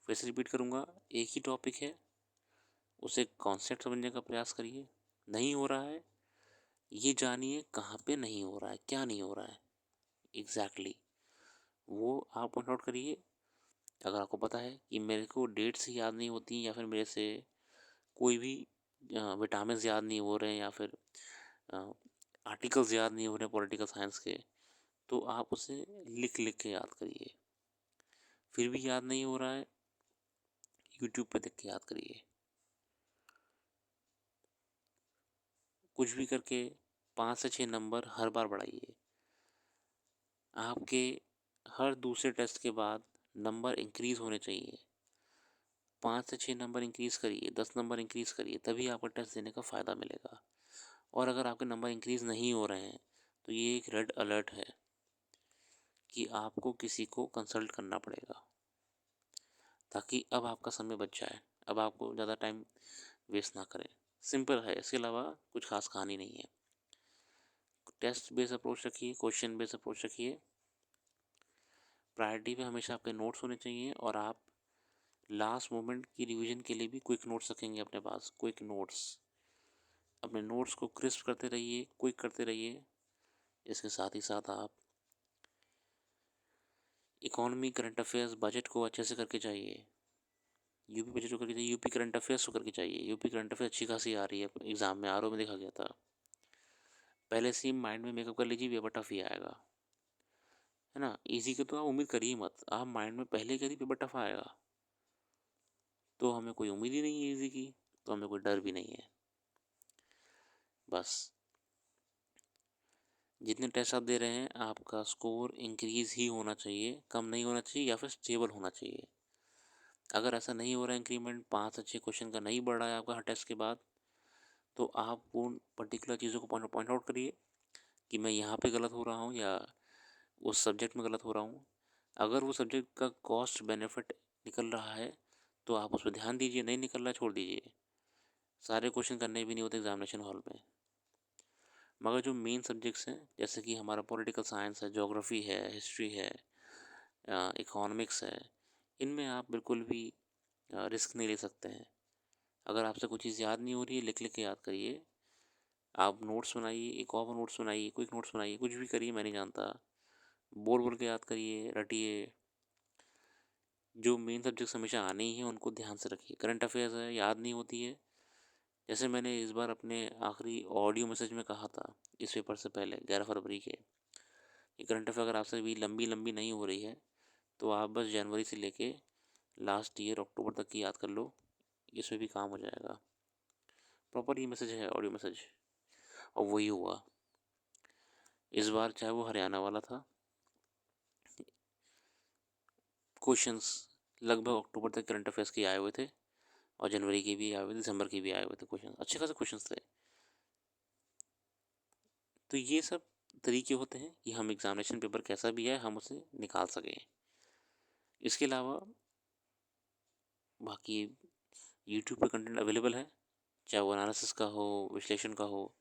Speaker 1: फिर से रिपीट करूँगा, एक ही टॉपिक है, उसे कॉन्सेप्ट समझने का प्रयास करिए। नहीं हो रहा है, ये जानिए कहाँ पे नहीं हो रहा है, क्या नहीं हो रहा है एग्जैक्टली वो आप पॉइंट आउट करिए। अगर आपको पता है कि मेरे को डेट्स याद नहीं होती, या फिर मेरे से कोई भी विटामिन याद नहीं हो रहे हैं, या फिर आर्टिकल्स याद नहीं हो रहे हैं पॉलिटिकल साइंस के, तो आप उसे लिख लिख के याद करिए। फिर भी याद नहीं हो रहा है, यूट्यूब पे देख के याद करिए। कुछ भी करके 5 से 6 नंबर हर बार बढ़ाइए। आपके हर दूसरे टेस्ट के बाद नंबर इंक्रीज होने चाहिए। 5 से 6 नंबर इंक्रीज करिए, 10 नंबर इंक्रीज करिए, तभी आपको टेस्ट देने का फ़ायदा मिलेगा। और अगर आपके नंबर इंक्रीज नहीं हो रहे हैं तो ये एक रेड अलर्ट है कि आपको किसी को कंसल्ट करना पड़ेगा, ताकि अब आपका समय बच जाए, अब आपको ज़्यादा टाइम वेस्ट ना करें। सिंपल है, इसके अलावा कुछ खास कहानी नहीं है। टेस्ट बेस्ड अप्रोच रखिए, क्वेश्चन बेस्ड अप्रोच रखिए। प्रायोरिटी पे हमेशा आपके नोट्स होने चाहिए, और आप लास्ट मोमेंट की रिवीजन के लिए भी क्विक नोट्स रखेंगे अपने पास। क्विक नोट्स, अपने नोट्स को क्रिस्प करते रहिए, क्विक करते रहिए। इसके साथ ही साथ आप इकोनॉमी, करंट अफेयर्स, बजट को अच्छे से करके जाइए। यूपी बजट को करके जाइए, यूपी करंट अफेयर्स को करके जाइए। यूपी करंट अफेयर अच्छी खासी आ रही है, एग्जाम में आरओ में देखा गया था। पहले से ही माइंड में मेकअप कर लीजिए, पेपर टफ ही आएगा, है ना। इजी के तो आप उम्मीद करिए मत, आप माइंड में पहले करिए पेपर टफ आएगा, तो हमें कोई उम्मीद ही नहीं है इजी की, तो हमें कोई डर भी नहीं है। बस जितने टेस्ट आप दे रहे हैं आपका स्कोर इंक्रीज ही होना चाहिए, कम नहीं होना चाहिए, या फिर स्टेबल होना चाहिए। अगर ऐसा नहीं हो रहा है, इंक्रीमेंट 5 से 6 क्वेश्चन का नहीं बढ़ रहा है आपका हर टेस्ट के बाद, तो आप उन पर्टिकुलर चीज़ों को पॉइंट आउट करिए कि मैं यहाँ पे गलत हो रहा हूँ, या उस सब्जेक्ट में गलत हो रहा हूँ। अगर वो सब्जेक्ट का कॉस्ट बेनिफिट निकल रहा है तो आप उस पर ध्यान दीजिए, नहीं निकल रहा छोड़ दीजिए। सारे क्वेश्चन करने भी नहीं होते एग्जामिनेशन हॉल में। मगर जो मेन सब्जेक्ट्स हैं जैसे कि हमारा पॉलिटिकल साइंस है, ज्योग्राफी है, हिस्ट्री है, इकोनॉमिक्स है, इनमें आप बिल्कुल भी रिस्क नहीं ले सकते हैं। अगर आपसे कोई चीज़ याद नहीं हो रही है, लिख लिख के याद करिए। आप नोट्स बनाइए, एक और नोट्स बनाइए, क्विक नोट्स बनाइए, कुछ भी करिए, मैं नहीं जानता। बोल बोल के याद करिए, रटिए। जो मेन सब्जेक्ट्स हमेशा आने ही हैं उनको ध्यान से रखिए। करंट अफेयर्स है, याद नहीं होती है। जैसे मैंने इस बार अपने आखिरी ऑडियो मैसेज में कहा था इस पेपर से पहले 11 फरवरी के, ये करंट अफेयर अगर आपसे भी लंबी लंबी नहीं हो रही है तो आप बस जनवरी से लेके लास्ट ईयर अक्टूबर तक की याद कर लो, इसमें भी काम हो जाएगा। प्रॉपर ही मैसेज है, ऑडियो मैसेज। और वही हुआ इस बार, चाहे वो हरियाणा वाला था। क्वेश्चंस लगभग अक्टूबर तक करंट अफेयर्स के आए हुए थे और जनवरी के भी आए हुए थे, दिसंबर के भी आए हुए थे। क्वेश्चन अच्छे खासे क्वेश्चंस थे। तो ये सब तरीके होते हैं कि हम एग्जामिनेशन पेपर कैसा भी है हम उसे निकाल सकें। इसके अलावा बाकी यूट्यूब पे कंटेंट अवेलेबल है, चाहे वो एनालिसिस का हो, विश्लेषण का हो।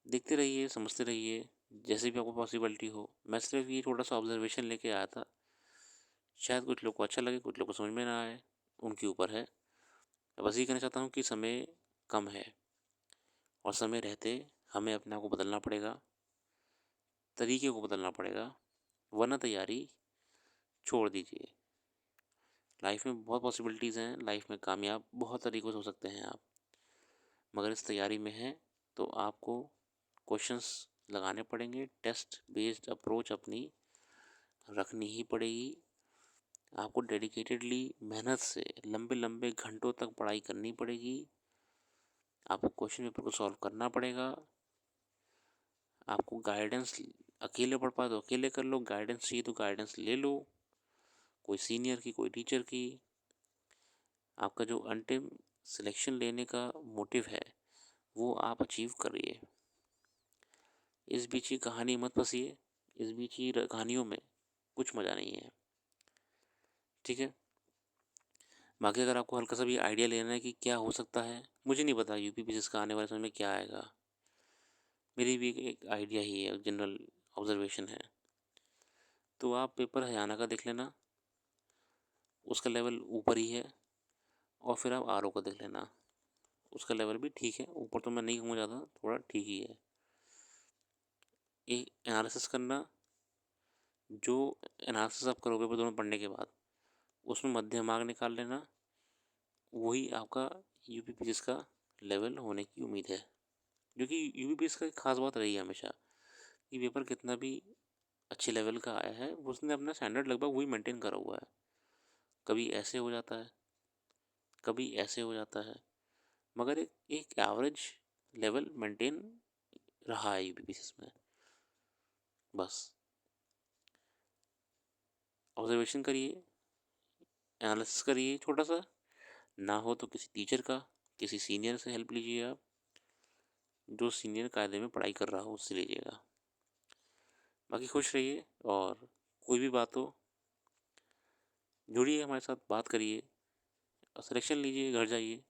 Speaker 1: देखते रहिए, समझते रहिए, जैसे भी आपको पॉसिबिलिटी हो। मैं सिर्फ ये थोड़ा सा ऑब्जर्वेशन लेके आया था, शायद कुछ लोग को अच्छा लगे, कुछ लोग को समझ में ना आए, उनके ऊपर है। मैं बस ये कहना चाहता हूँ कि समय कम है और समय रहते हमें अपने आप को बदलना पड़ेगा, तरीके को बदलना पड़ेगा, वरना तैयारी छोड़ दीजिए। लाइफ में बहुत पॉसिबिलिटीज़ हैं, लाइफ में कामयाब बहुत तरीक़ों से हो सकते हैं आप, मगर इस तैयारी में हैं तो आपको क्वेश्चंस लगाने पड़ेंगे। टेस्ट बेस्ड अप्रोच अपनी रखनी ही पड़ेगी। आपको डेडिकेटेडली मेहनत से लंबे लंबे घंटों तक पढ़ाई करनी पड़ेगी। आपको क्वेश्चन पेपर को सॉल्व करना पड़ेगा। आपको गाइडेंस, अकेले पढ़ पाए तो अकेले कर लो, गाइडेंस चाहिए तो गाइडेंस ले लो, कोई सीनियर की, कोई टीचर की। आपका जो अंतिम सिलेक्शन लेने का मोटिव है वो आप अचीव करिए। इस बीच की कहानी मत फंसिए, इस बीच की कहानियों में कुछ मज़ा नहीं है, ठीक है। बाकी अगर आपको हल्का सा भी आइडिया लेना है कि क्या हो सकता है, मुझे नहीं पता यूपीपीसीएस का आने वाले समय में क्या आएगा, मेरी भी एक आइडिया ही है, जनरल ऑब्जर्वेशन है। तो आप पेपर हरियाणा का देख लेना, उसका लेवल ऊपर ही है। और फिर आप आर ओ का देख लेना, उसका लेवल भी ठीक है, ऊपर तो मैं नहीं कहूँगा ज़्यादा, थोड़ा ठीक ही है। एक एनालिसिस करना, जो एनालिसिस आप करोगे पेपर दोनों पढ़ने के बाद, उसमें मध्य मार्क निकाल लेना, वही आपका यूपीपीसीएस का लेवल होने की उम्मीद है। जो कि यूपीपीएससी का एक खास बात रही है हमेशा, कि पेपर कितना भी अच्छे लेवल का आया है उसने अपना स्टैंडर्ड लगभग वही मेंटेन करा हुआ है। कभी ऐसे हो जाता है, कभी ऐसे हो जाता है, मगर एक एवरेज लेवल मेंटेन रहा है यूपीपीसीएस में। बस ऑब्जर्वेशन करिए, एनालिसिस करिए छोटा सा, ना हो तो किसी टीचर का, किसी सीनियर से हेल्प लीजिए आप, जो सीनियर कायदे में पढ़ाई कर रहा हो उससे लीजिएगा। बाकी खुश रहिए, और कोई भी बात हो जुड़िए हमारे साथ, बात करिए, सिलेक्शन लीजिए, घर जाइए।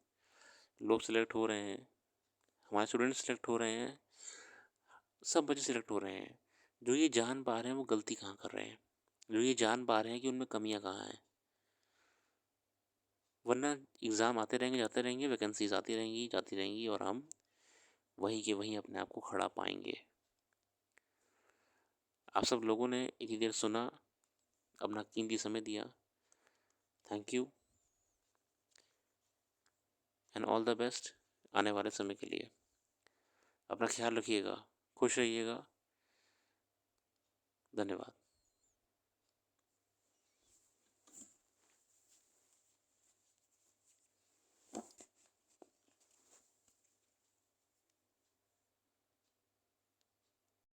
Speaker 1: लोग सिलेक्ट हो रहे हैं, हमारे स्टूडेंट सिलेक्ट हो रहे हैं, सब बच्चे सिलेक्ट हो रहे हैं। जो ये जान पा रहे हैं वो गलती कहाँ कर रहे हैं, जो ये जान पा रहे हैं कि उनमें कमियां कहाँ हैं। वरना एग्ज़ाम आते रहेंगे, जाते रहेंगे, वैकेंसीज आती रहेंगी, जाती रहेंगी, और हम वहीं के वहीं अपने आप को खड़ा पाएंगे। आप सब लोगों ने इतनी देर सुना, अपना कीमती समय दिया, thank you and all the best आने वाले समय के लिए। अपना ख्याल रखिएगा, खुश रहिएगा। धन्यवाद।